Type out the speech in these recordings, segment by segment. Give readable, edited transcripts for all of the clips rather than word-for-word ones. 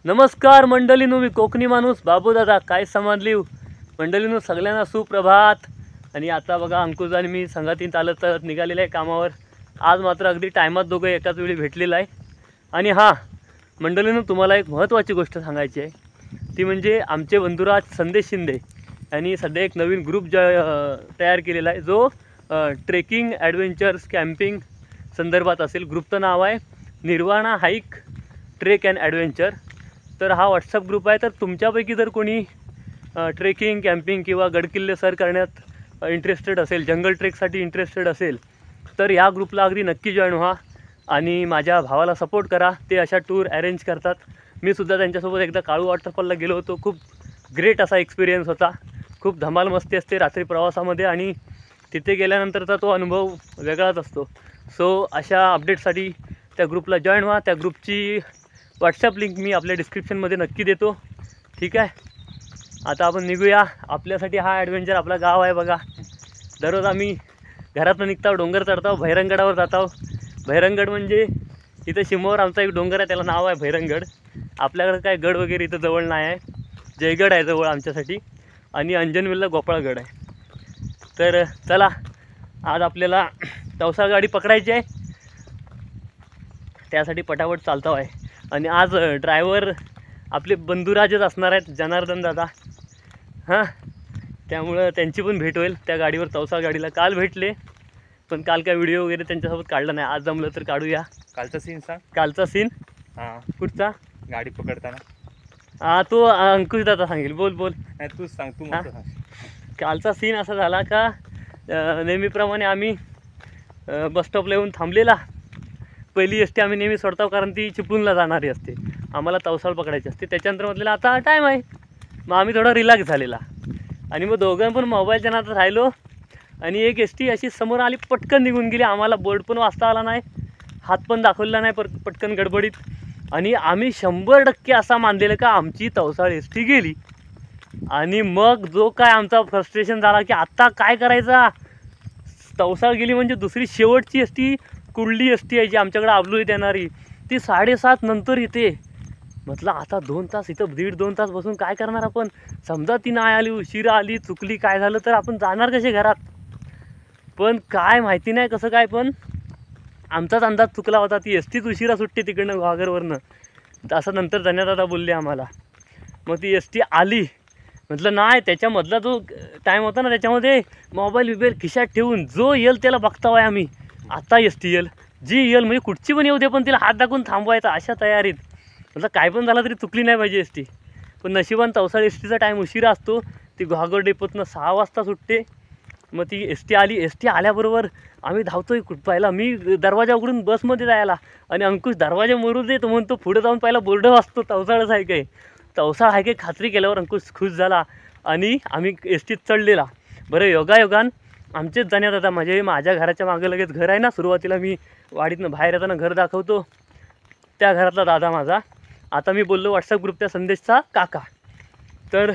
नमस्कार मंडळींनो, मी कोकणी माणूस बाबू दादा. काय समजली मंडळींनो, सगळ्यांना सुप्रभात. आणि आता बघा अंकुश आणि मी संघातीन चालत निघालेलं आहे कामावर. आज मात्र अगदी टायमात दोघं एकाच वेळी भेटलेलं आहे. आणि हां मंडळींनो, तुम्हाला एक महत्त्वाची गोष्ट सांगायची आहे. ती म्हणजे आमचे बंधुराज संदेश शिंदे यांनी सध्या एक नवीन ग्रुप तयार केलेला आहे, जो ट्रेकिंग ॲडव्हेंचर्स कॅम्पिंग संदर्भात असेल. ग्रुपचं नाव आहे nirvana hike trek and adventure. तर हा व्हॉट्सअप ग्रुप आहे. तर तुमच्यापैकी जर कोणी ट्रेकिंग कॅम्पिंग किंवा गडकिल्ले सर करण्यात इंटरेस्टेड असेल, जंगल ट्रेकसाठी इंटरेस्टेड असेल, तर या ग्रुपला अगदी नक्की जॉईन व्हा आणि माझ्या भावाला सपोर्ट करा. ते अशा टूर अरेंज करतात. मी सुद्धा त्यांच्यासोबत एकदा काळू वॉटरफॉलला गेलो होतो. खूप ग्रेट असा एक्सपिरियन्स होता. खूप धमाल मस्ती असते रात्री प्रवासामध्ये आणि तिथे गेल्यानंतरचा तो अनुभव वेगळाच असतो. सो अशा अपडेटसाठी त्या ग्रुपला जॉईन व्हा. त्या ग्रुपची व्हॉट्सअप लिंक मी आपल्या डिस्क्रिप्शनमध्ये नक्की देतो. ठीक आहे, आता आपण निघूया. आपल्यासाठी हा ॲडव्हेंचर आपला गाव आहे बघा. दररोज आम्ही घरातून निघतो, डोंगर चढतो, भैरंगडावर जातो. भैरंगड म्हणजे इथं शिमोर आमचा एक डोंगर आहे, त्याला नाव आहे भैरंगड. आपल्याकडं काय गड वगैरे इथं जवळ नाही आहे. जयगड आहे जवळ आमच्यासाठी आणि अंजनवेलला गोपाळगड आहे. तर चला, आज आपल्याला तवसा गाडी पकडायची आहे. त्यासाठी पटापट चालतो आहे. आणि आज ड्रायव्हर आपले बंधुराजच असणार आहेत, जनार्दन दादा. हां, त्यामुळं त्यांची पण भेट होईल त्या गाडीवर. तवसा गाडीला काल भेटले, पण काल काय व्हिडिओ वगैरे त्यांच्यासोबत काढला नाही. आज जमलं तर काढूया. कालचा सीन सांग. कालचा सीन हां, कुठचा? गाडी पकडताना. तो अंकुश दादा सांगेल. बोल बोल. नाही, तूच सांग. तू मस्त सांग. कालचा सीन असा झाला का, नेहमीप्रमाणे आम्ही बसस्टॉपला येऊन थांबलेला. पहिली एस टी आम्ही नेहमी सोडतो, कारण ती चिपळूणला जाणारी असते. आम्हाला तवसाळ पकडायची असते. त्याच्यानंतर म्हटलेलं आता टाईम आहे, मग आम्ही थोडा रिलॅक्स झालेला. आणि मग दोघं पण मोबाईलच्या नादात राहिलो. आणि एक एस टी अशी समोर आली, पटकन निघून गेली. आम्हाला बोर्ड पण वाचता आला नाही, हात पण दाखवला नाही पटकन गडबडीत. आणि आम्ही 100% असा मानलेलं का आमची तवसाळ एस टी गेली. आणि मग जो काय आमचा फ्रस्ट्रेशन झाला की आता काय करायचा. तवसाळ गेली म्हणजे दुसरी शेवटची एस टी कुर्ली एस टी आहे जी आमच्याकडे आबलोईत येणारी, ती 7:30 नंतर येते. म्हटलं आता 2 तास इथं 1.5-2 तास बसून काय करणार आपण. समजा ती नाही आली, उशिरा आली, चुकली, काय झालं तर आपण जाणार कसे घरात. पण काय माहिती नाही कसं काय, पण आमचाच अंदाज चुकला होता. ती एस टीच उशिरा सुटते तिकडनं घागरवरनं, असं नंतर धन्यदादा बोलले आम्हाला. मग ती एस टी आली. म्हटलं नाही, त्याच्यामधला जो टाईम होता ना, त्याच्यामध्ये मोबाईल खिशात ठेवून जो येईल त्याला बघतावाय आम्ही. आता एस टी येईल, जी येईल म्हणजे कुठची पण येऊ दे, पण तिला हात दाखवून थांबवायचा अशा तयारीत. म्हटलं काय पण झालं तरी चुकली नाही पाहिजे एस टी. पण नशिबान तवसाळ एस टीचा टाईम उशिरा असतो. ती घागर डेपोतनं 6 वाजता सुटते. मग ती एस टी आली. एस टी आल्याबरोबर आम्ही धावतोय पाहिला. मी दरवाजा उघडून बसमध्ये जायला, आणि अंकुश दरवाजा मोरू दे तो म्हणतो. पुढे जाऊन पहिला बोर्ड वाचतो तवसाळच आहे काय. तवसाळ आहे काय खात्री केल्यावर अंकुश खुश झाला आणि आम्ही एस टीत चढलेला. बरं, योगायोगान आमचेच जाण्यात आता माझ्या घराच्या मागं लगेच घर आहे ना. सुरुवातीला मी वाडीतनं बाहेर येताना घर दाखवतो, त्या घरातला दादा माझा. आता मी बोललो व्हॉट्सअप ग्रुपच्या संदेशचा काका, तर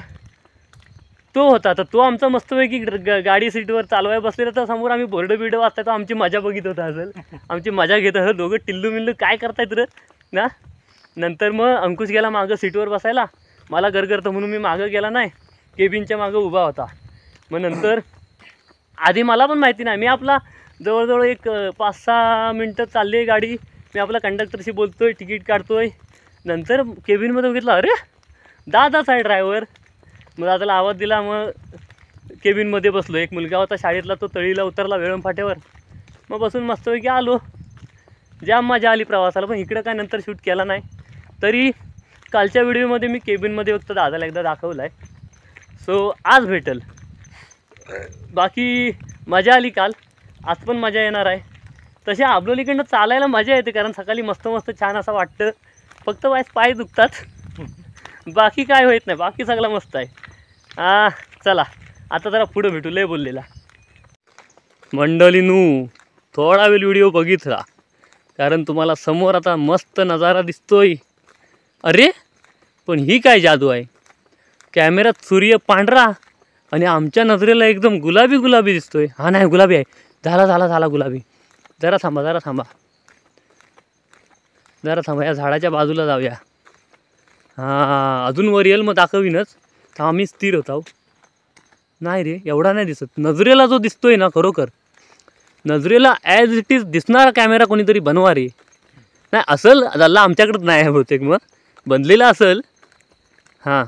तो होता. तर तो आमचा मस्तपैकी गाडी सीटवर चालवाय बसलेला. तर समोर आम्ही बोर्ड बिर्ड वाचता, तो आमची मजा बघित होता असेल. आमची मजा घेत असं दोघं टिल्लू मिल्लू काय करतायत रे ना. नंतर मग अंकुश गेला मागं सीटवर बसायला. मला गरगरतं म्हणून मी मागं गेला नाही, केबिनच्या मागं उभा होता. मग नंतर आधी मला पण माहिती नाही, मी आपला जवळजवळ एक 5-6 मिनटं चालली आहे गाडी. मी आपला कंडक्टरशी बोलतो आहे, तिकीट काढतो आहे. नंतर केबिनमध्ये बघितलं, अरे दादाच आहे ड्रायव्हर. मग दादाला आवाज दिला. मग केबिनमध्ये बसलो. एक मुलगा होता शाळेतला, तो तळीला उतरला वेळम फाट्यावर. मग बसून मस्तपैकी आलो. जाम मजा आली प्रवासाला. पण इकडं काय नंतर शूट केला नाही. तरी कालच्या व्हिडिओमध्ये मी केबिनमध्ये फक्त दादाला एकदा दाखवलं आहे. सो आज भेटेल. बाकी मजा आली काल, आज पण मजा येणार आहे. तशी आबलोलीकडनं चालायला मजा येते, कारण सकाळी मस्त छान असं वाटतं. फक्त पाय दुखतात, बाकी काय होत नाही. बाकी सगळं मस्त आहे. चला आता जरा पुढं भेटू. लय बोललेला मंडळीनू, थोडा वेळ व्हिडिओ बघितला, कारण तुम्हाला समोर आता मस्त नजारा दिसतोय. अरे पण ही काय जादू आहे. कॅमेऱ्यात सूर्य पांढरा आणि आमच्या नजरेला एकदम गुलाबी दिसतोय. हा नाही, गुलाबी आहे. झाला गुलाबी. जरा थांबा, या झाडाच्या बाजूला जाऊया. हां अजून वर येईल मग दाखवीनच. तर आम्ही स्थिर होत आहो. नाही रे एवढा नाही दिसत. नजरेला जो दिसतोय ना खरोखर नजरेला ॲज इट इज दिसणारा कॅमेरा कोणीतरी बनवा रे. नाही असेल झाला आमच्याकडंच नाही आहे बहुतेक मग बनलेला असेल. हां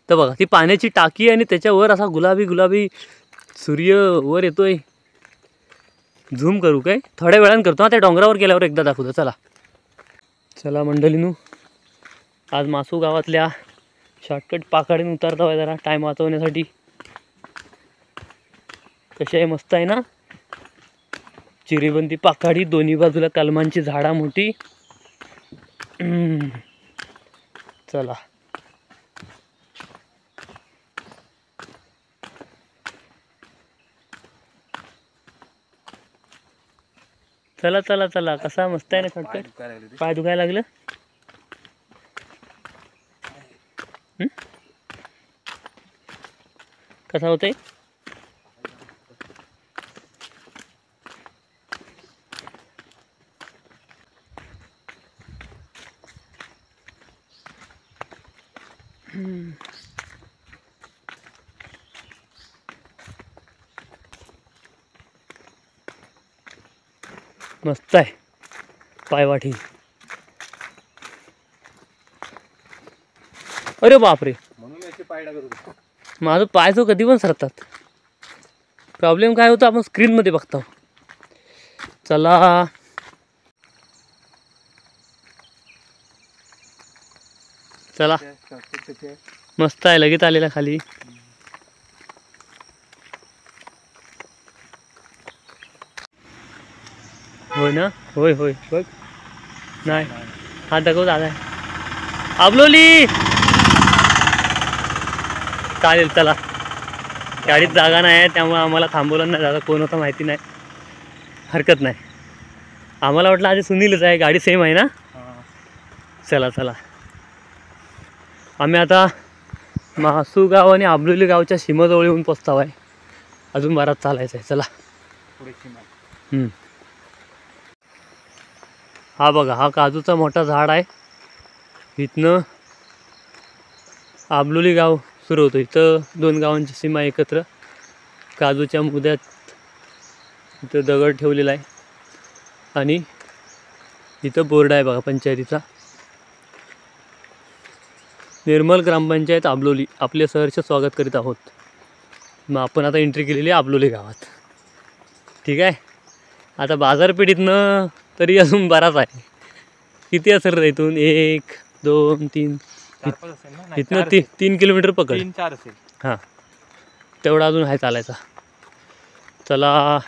तर बघा ती पाण्याची टाकी आणि त्याच्यावर असा गुलाबी गुलाबी सूर्य वर येतोय. झूम करू काय थोड्या वेळानं करतो ना त्या डोंगरावर गेल्यावर एकदा दाखवतो. चला चला मंडळीनू आज मासू गावातल्या शॉर्टकट पाखाडीने उतरता आहे जरा टाईम वाचवण्यासाठी. कशी आहे मस्त आहे ना चिरीबंदी पाखाडी दोन्ही बाजूला कलमांची झाडा मोठी. चला चला चला चला कसा मस्त आहे ना शॉर्टकट. पाय दुखायला लागलं. कसा होतंय मस्त आहे पायवाठी. अरे बापरे म्हणून याचे पाय टाकत होतो. माझं पाय तो कधी पण सरतात. प्रॉब्लेम काय होतो आपण स्क्रीनमध्ये बघतो. चला चला मस्त आहे लगेच आलेला खाली. होय ना होय होय बघ नाही हा दाखव दादा आबलोली. चालेल चला गाडीत जागा नाही आहे त्यामुळे आम्हाला थांबवलं नाही दादा कोण होतं माहिती नाही. हरकत नाही आम्हाला वाटलं आधी सुनीलच आहे गाडी सेम आहे ना. चला चला आम्ही आता मासू गाव आणि आबलोली गावच्या सीमाजवळ येऊन पोचतो आहे. अजून बराच चालायचं आहे. चला हा बघा हा काजूचा मोठा झाड आहे. इथनं आबलोली गाव सुरू होतं. इथं दोन गावांची सीमा एकत्र काजूच्या मुद्यात इथं दगड ठेवलेला आहे आणि इथं बोर्ड आहे बघा पंचायतीचा. निर्मल ग्रामपंचायत आबलोली आपले सहर्ष स्वागत करीत आहोत. मग आपण आता एंट्री केलेली आहे आबलोली गावात. ठीक आहे आता बाजारपेठीतनं तरी अजून बराच आहे. किती असेल रे इथून 1 2 3 इथनं 3 किलोमीटर पकड 3-4 असेल. हां तेवढा अजून आहे चालायचा. चला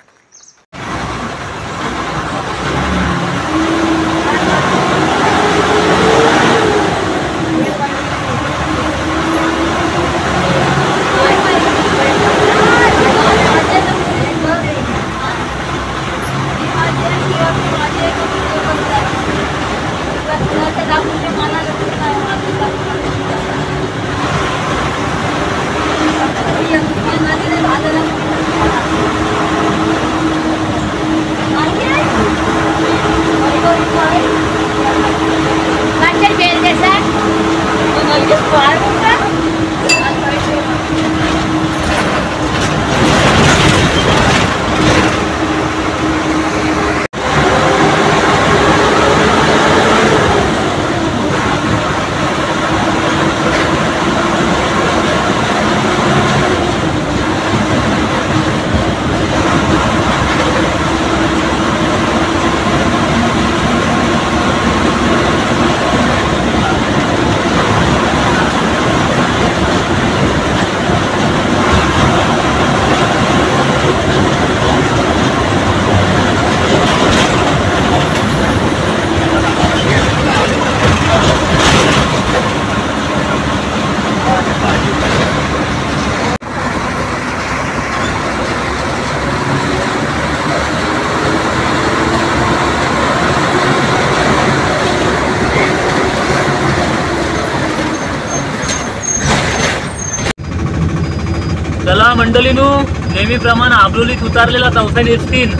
चला मंडळीनू नेहमीप्रमाणे आबलोलीत उतारलेला चौथ्याने एसटीन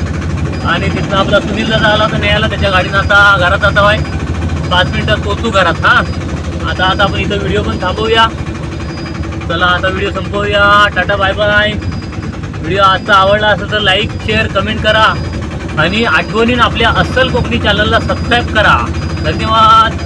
आणि तिथं आपला सुनीलला झाला तर न्यायला त्याच्या गाडीनं आता घरात जाता आहे. 5 मिनिटात पोचू घरात. हां आता आपण इथं व्हिडिओ पण थांबवूया. चला आता व्हिडिओ संपवूया. Tata bye bye. व्हिडिओ आजचा आवडला असेल तर लाईक शेअर कमेंट करा आणि आठवणीन आपल्या अस्सल कोकणी चॅनलला सबस्क्राईब करा. धन्यवाद.